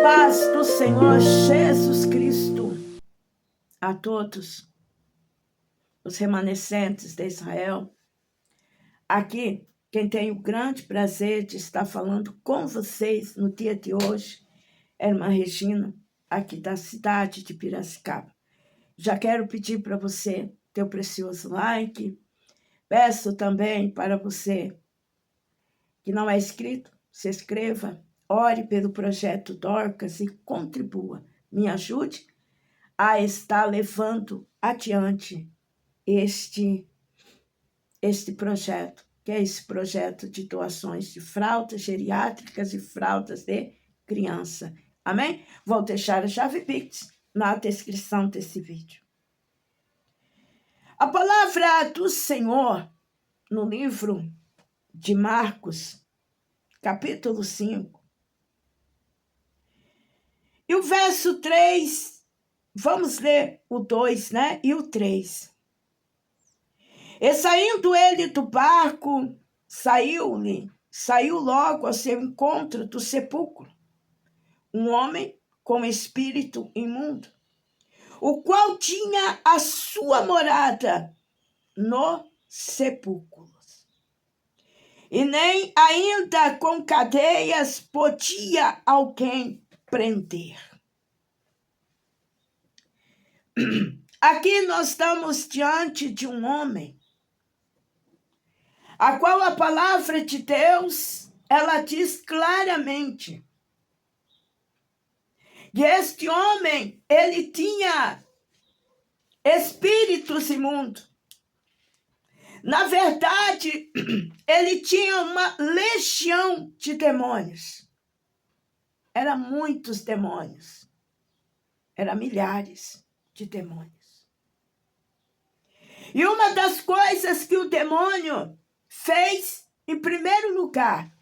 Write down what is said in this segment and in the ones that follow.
Paz do Senhor Jesus Cristo a todos os remanescentes de Israel. Aqui, quem tem o grande prazer de estar falando com vocês no dia de hoje é a irmã Regina, aqui da cidade de Piracicaba. Já quero pedir para você teu precioso like. Peço também para você que não é inscrito, se inscreva, ore pelo projeto Dorcas e contribua. Me ajude a estar levando adiante este projeto, que é esse projeto de doações de fraldas geriátricas e fraldas de criança. Amém? Vou deixar a chave Pix na descrição desse vídeo. A palavra do Senhor no livro de Marcos, capítulo 5, e o verso 3, vamos ler o 2, né? E o 3. E saindo ele do barco, saiu logo ao seu encontro do sepulcro um homem com espírito imundo, o qual tinha a sua morada no sepulcro. E nem ainda com cadeias podia alguém prender. Aqui nós estamos diante de um homem, a qual a palavra de Deus, ela diz claramente que este homem, ele tinha espíritos imundos. Na verdade, ele tinha uma legião de demônios. Eram muitos demônios. Eram milhares de demônios. E uma das coisas que o demônio fez, em primeiro lugar,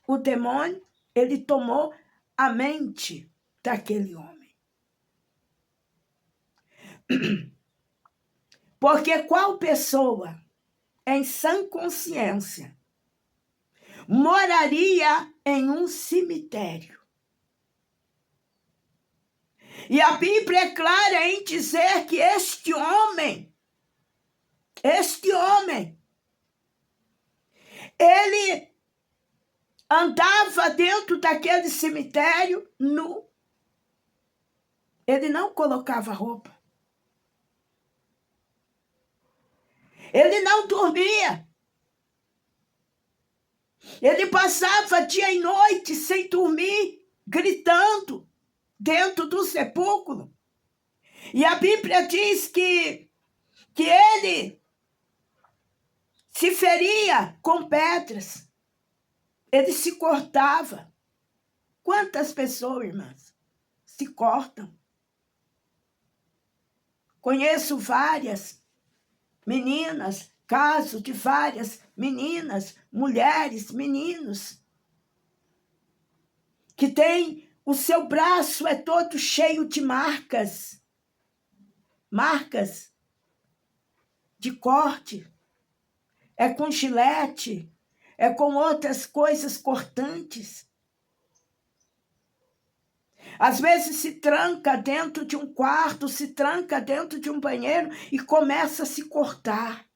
o demônio, ele tomou a mente daquele homem. Porque qual pessoa em sã consciência moraria em um cemitério? E a Bíblia é clara em dizer que este homem, ele andava dentro daquele cemitério nu. Ele não colocava roupa. Ele não dormia. Ele passava dia e noite sem dormir, gritando dentro do sepulcro. E a Bíblia diz que ele se feria com pedras. Ele se cortava. Quantas pessoas, irmãs, se cortam? Conheço várias meninas, casos de várias meninas, mulheres, meninos, que tem o seu braço é todo cheio de marcas de corte, é com gilete, é com outras coisas cortantes. Às vezes se tranca dentro de um quarto, se tranca dentro de um banheiro e começa a se cortar.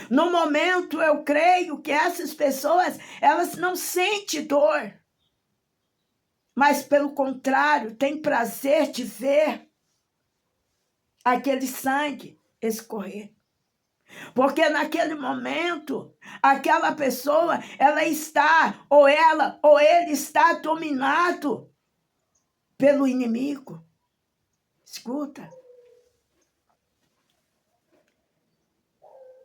No momento, eu creio que essas pessoas, elas não sentem dor, mas, pelo contrário, têm prazer de ver aquele sangue escorrer. Porque naquele momento, aquela pessoa, ela está, ou ele está dominado pelo inimigo. Escuta.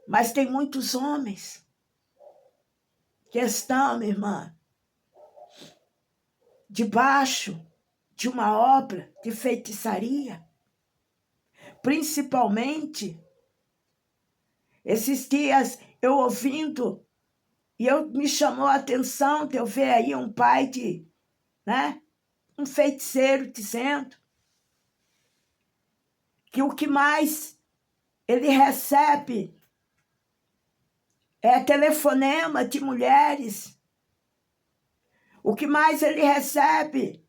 Mas tem muitos homens que estão, minha irmã, debaixo de uma obra de feitiçaria. Principalmente, esses dias eu ouvindo, e me chamou a atenção de eu ver aí um pai um feiticeiro dizendo que o que mais ele recebe é telefonema de mulheres O que mais ele recebe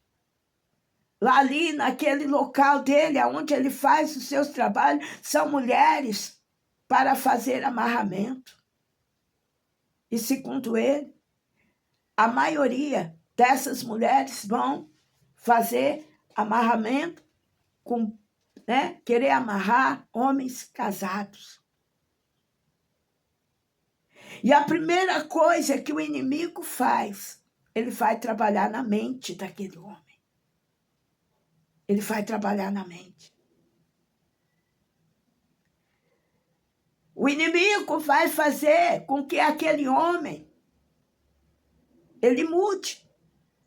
lá ali naquele local dele, onde ele faz os seus trabalhos, são mulheres para fazer amarramento. E segundo ele, a maioria dessas mulheres vão fazer amarramento, querer amarrar homens casados. E a primeira coisa que o inimigo faz, ele vai trabalhar na mente daquele homem. Ele vai trabalhar na mente. O inimigo vai fazer com que aquele homem, ele mude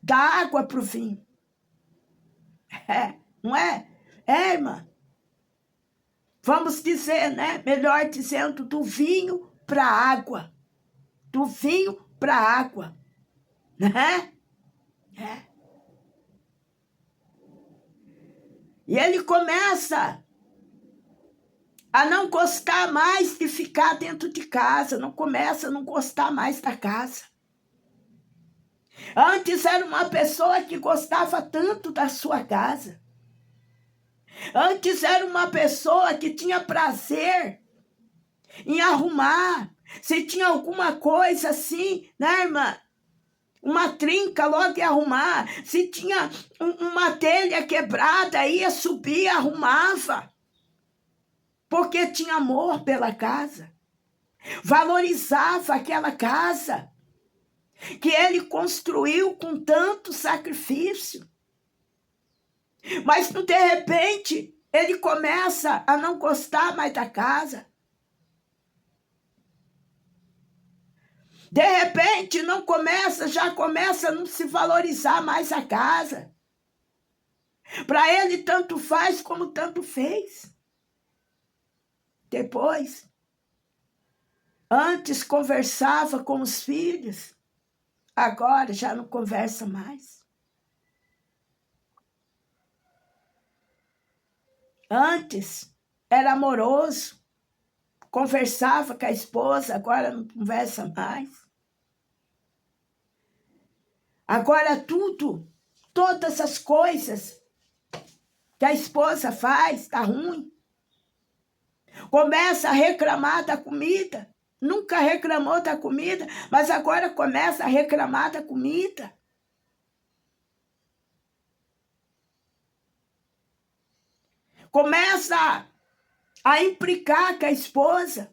da água para o vinho. Não é? Irmã. Vamos dizer, melhor dizendo, do vinho para a água. Do vinho para a água. Né? E ele começa a não gostar mais de ficar dentro de casa, começa a não gostar mais da casa. Antes era uma pessoa que gostava tanto da sua casa. Antes era uma pessoa que tinha prazer em arrumar. Se tinha alguma coisa assim, irmã? Uma trinca, logo ia arrumar. Se tinha uma telha quebrada, ia subir, arrumava. Porque tinha amor pela casa. Valorizava aquela casa que ele construiu com tanto sacrifício. Mas, de repente, ele começa a não gostar mais da casa. De repente, já começa a não se valorizar mais a casa. Para ele, tanto faz como tanto fez. Depois, antes conversava com os filhos, agora já não conversa mais. Antes era amoroso, conversava com a esposa, agora não conversa mais. Agora todas as coisas que a esposa faz, tá ruim. Começa a reclamar da comida. Nunca reclamou da comida, mas agora começa a reclamar da comida. Começa a implicar com a esposa.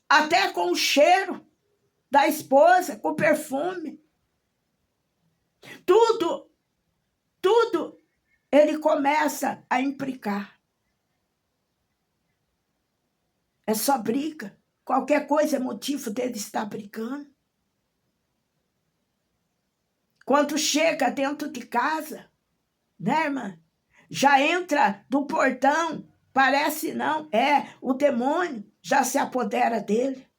Até com o cheiro da esposa, com o perfume. Tudo ele começa a implicar. É só briga. Qualquer coisa é motivo dele estar brigando. Quando chega dentro de casa, irmã? Já entra do portão, parece não, o demônio já se apodera dele.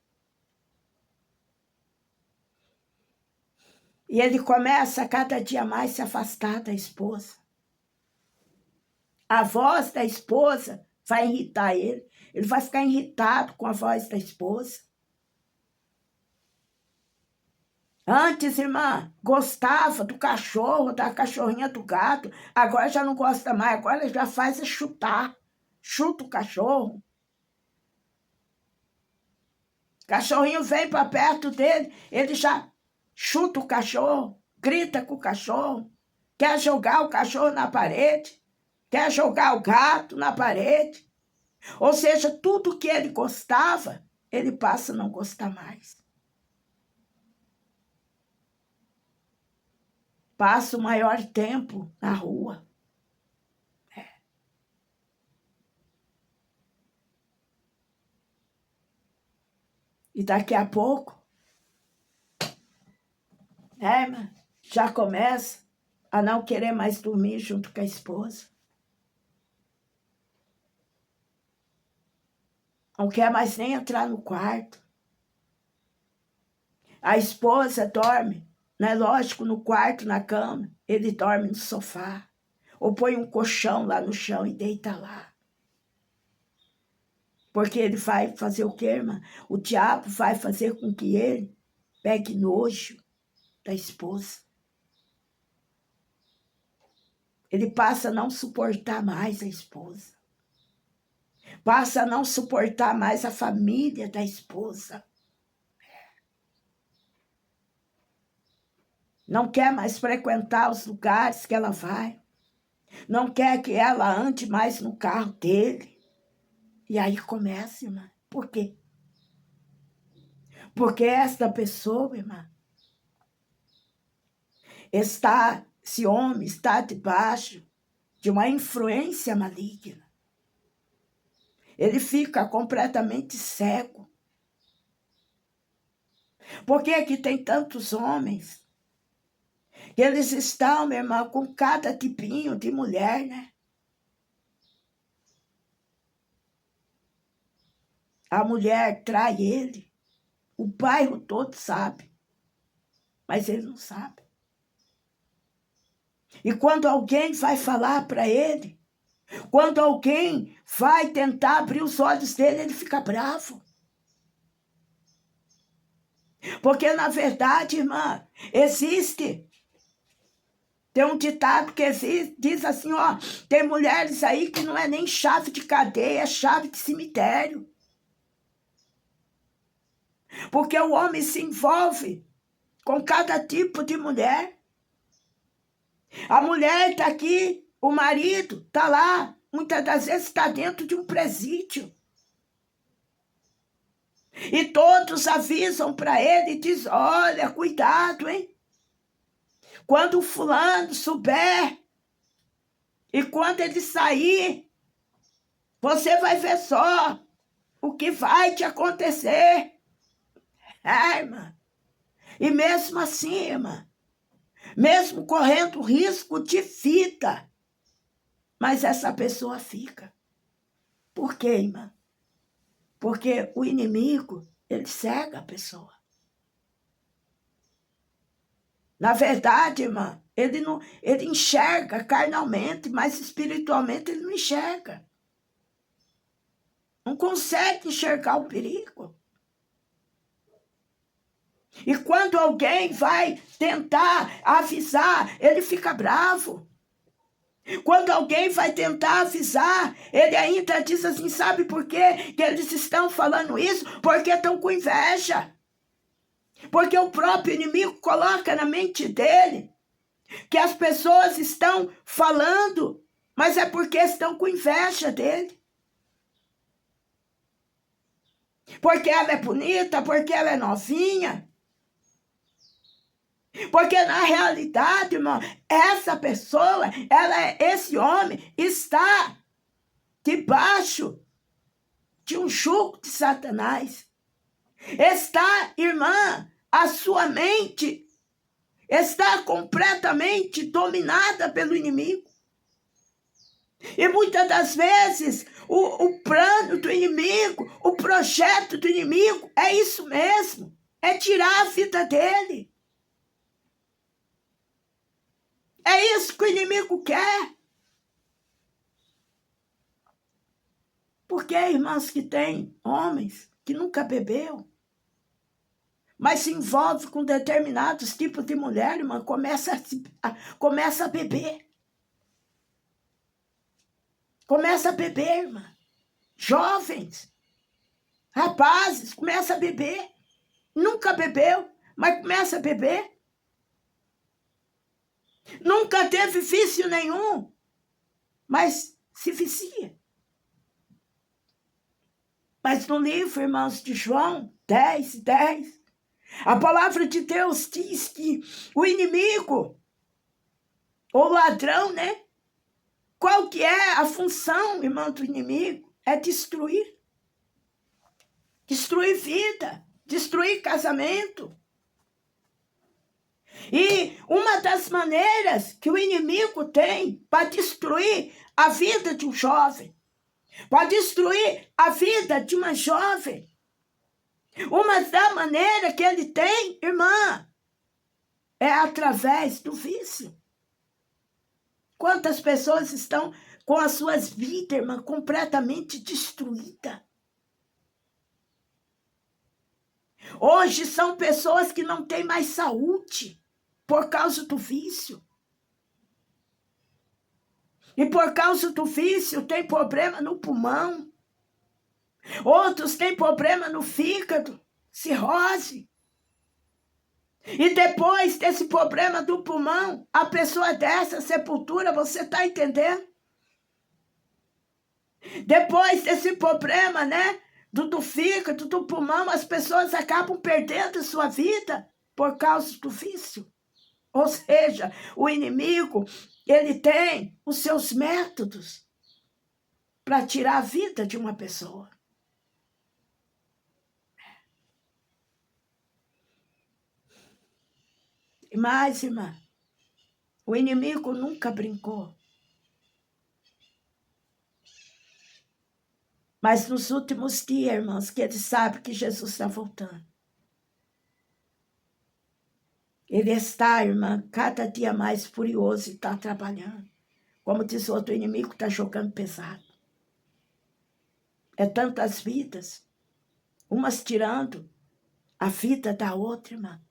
E ele começa a cada dia mais se afastar da esposa. A voz da esposa vai irritar ele. Ele vai ficar irritado com a voz da esposa. Antes, irmã, gostava do cachorro, da cachorrinha, do gato. Agora já não gosta mais. Agora já faz chutar. Chuta o cachorro. O cachorrinho vem para perto dele, ele já chuta o cachorro, grita com o cachorro, quer jogar o cachorro na parede, quer jogar o gato na parede. Ou seja, tudo que ele gostava, ele passa a não gostar mais. Passa o maior tempo na rua. E daqui a pouco, irmã, já começa a não querer mais dormir junto com a esposa. Não quer mais nem entrar no quarto. A esposa dorme, lógico, no quarto, na cama. Ele dorme no sofá. Ou põe um colchão lá no chão e deita lá. Porque ele vai fazer o quê, irmã? O diabo vai fazer com que ele pegue nojo da esposa. Ele passa a não suportar mais a esposa. Passa a não suportar mais a família da esposa. Não quer mais frequentar os lugares que ela vai. Não quer que ela ande mais no carro dele. E aí começa, irmã. Por quê? Porque esta pessoa, irmã, esse homem está debaixo de uma influência maligna. Ele fica completamente cego. Por que que tem tantos homens? Eles estão, minha irmã, com cada tipinho de mulher, né? A mulher trai ele. O bairro todo sabe. Mas ele não sabe. E quando alguém vai falar para ele, quando alguém vai tentar abrir os olhos dele, ele fica bravo. Porque, na verdade, irmã, tem um ditado que diz assim, ó, tem mulheres aí que não é nem chave de cadeia, é chave de cemitério. Porque o homem se envolve com cada tipo de mulher. A mulher está aqui, o marido está lá, muitas das vezes está dentro de um presídio. E todos avisam para ele e dizem, olha, cuidado, hein? Quando o fulano souber e quando ele sair, você vai ver só o que vai te acontecer. Irmã. E mesmo assim, irmã, mesmo correndo risco de vida, mas essa pessoa fica. Por quê, irmã? Porque o inimigo, ele cega a pessoa. Na verdade, irmã, ele enxerga carnalmente, mas espiritualmente ele não enxerga. Não consegue enxergar o perigo. E quando alguém vai tentar avisar, ele fica bravo. Quando alguém vai tentar avisar, ele ainda diz assim, sabe por quê que eles estão falando isso? Porque estão com inveja. Porque o próprio inimigo coloca na mente dele que as pessoas estão falando, mas é porque estão com inveja dele. Porque ela é bonita, porque ela é novinha. Porque na realidade, irmão, essa pessoa, esse homem está debaixo de um jugo de Satanás. Está, irmã, a sua mente está completamente dominada pelo inimigo. E muitas das vezes o plano do inimigo, o projeto do inimigo é isso mesmo, é tirar a vida dele. É isso que o inimigo quer. Porque, irmãs, que tem homens que nunca bebeu, mas se envolve com determinados tipos de mulher, irmã, começa a beber. Começa a beber, irmã. Jovens, rapazes, começa a beber. Nunca bebeu, mas começa a beber. Nunca teve vício nenhum, mas se vicia. Mas no livro, irmãos, de João 10:10, a palavra de Deus diz que o inimigo, ou ladrão, né? Qual que é a função, irmão, do inimigo? É destruir. Destruir vida, destruir casamento. E uma das maneiras que o inimigo tem para destruir a vida de um jovem, para destruir a vida de uma jovem, uma da maneira que ele tem, irmã, é através do vício. Quantas pessoas estão com as suas vidas, irmã, completamente destruídas? Hoje são pessoas que não têm mais saúde por causa do vício. E por causa do vício tem problema no pulmão. Outros têm problema no fígado, cirrose. E depois desse problema do pulmão, a pessoa dessa sepultura, você está entendendo? Depois desse problema, né, do fígado, do pulmão, as pessoas acabam perdendo sua vida por causa do vício. Ou seja, o inimigo, ele tem os seus métodos para tirar a vida de uma pessoa. E mais, irmã, o inimigo nunca brincou. Mas nos últimos dias, irmãos, que ele sabe que Jesus está voltando. Ele está, irmã, cada dia mais furioso e está trabalhando. Como diz o outro, o inimigo está jogando pesado. É tantas vidas, umas tirando a vida da outra, irmã.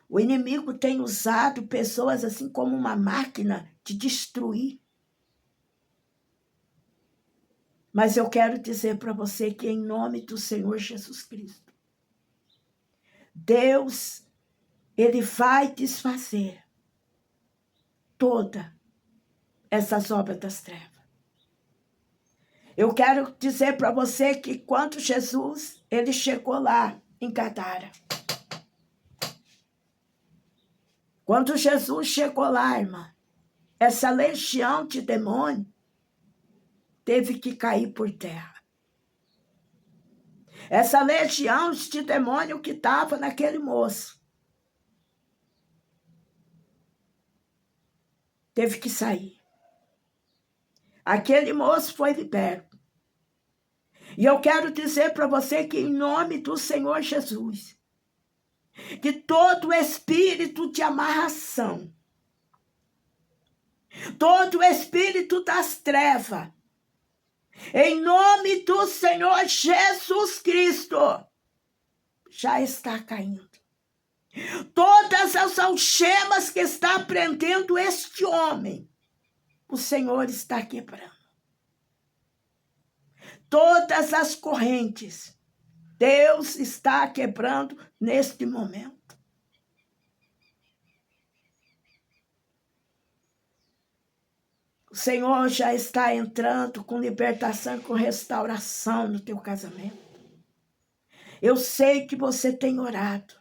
O inimigo tem usado pessoas assim como uma máquina de destruir. Mas eu quero dizer para você que em nome do Senhor Jesus Cristo, Deus, Ele vai desfazer todas essas obras das trevas. Eu quero dizer para você que quando Jesus, Ele chegou lá em Gadara. Quando Jesus chegou lá, irmã, essa legião de demônio teve que cair por terra. Essa legião de demônio que estava naquele moço teve que sair. Aquele moço foi liberto. E eu quero dizer para você que em nome do Senhor Jesus, que todo espírito de amarração, todo espírito das trevas, em nome do Senhor Jesus Cristo, já está caindo. Todas as algemas que está prendendo este homem, o Senhor está quebrando. Todas as correntes, Deus está quebrando neste momento. O Senhor já está entrando com libertação, com restauração no teu casamento. Eu sei que você tem orado.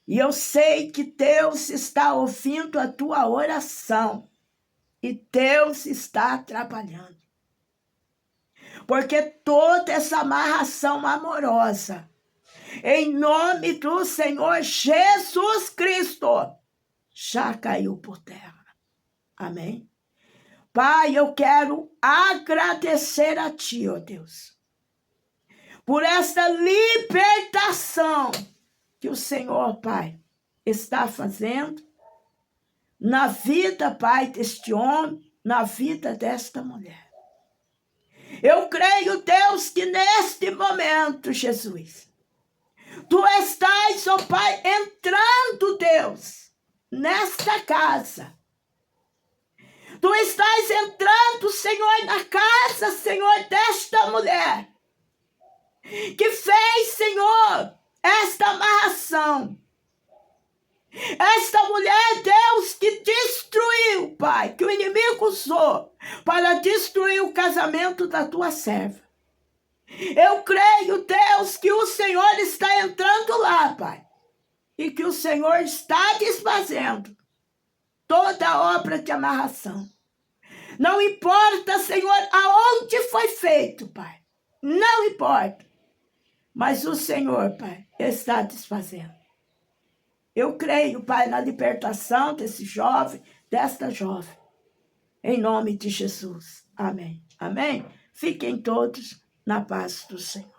E eu sei que Deus está ouvindo a tua oração. E Deus está trabalhando. Porque toda essa amarração amorosa, em nome do Senhor Jesus Cristo, já caiu por terra. Amém? Pai, eu quero agradecer a Ti, ó Deus, por esta libertação que o Senhor, Pai, está fazendo na vida, Pai, deste homem, na vida desta mulher. Eu creio, Deus, que neste momento, Jesus, Tu estás, ó Pai, entrando, Deus, nesta casa. Tu estás entrando, Senhor, na casa, Senhor, desta mulher, que fez, Senhor, esta amarração. Esta mulher, Deus, que destruiu, Pai, que o inimigo usou para destruir o casamento da tua serva. Eu creio, Deus, que o Senhor está entrando lá, Pai, e que o Senhor está desfazendo toda a obra de amarração. Não importa, Senhor, aonde foi feito, Pai. Não importa. Mas o Senhor, Pai, está desfazendo. Eu creio, Pai, na libertação desse jovem, desta jovem. Em nome de Jesus. Amém. Amém. Fiquem todos na paz do Senhor.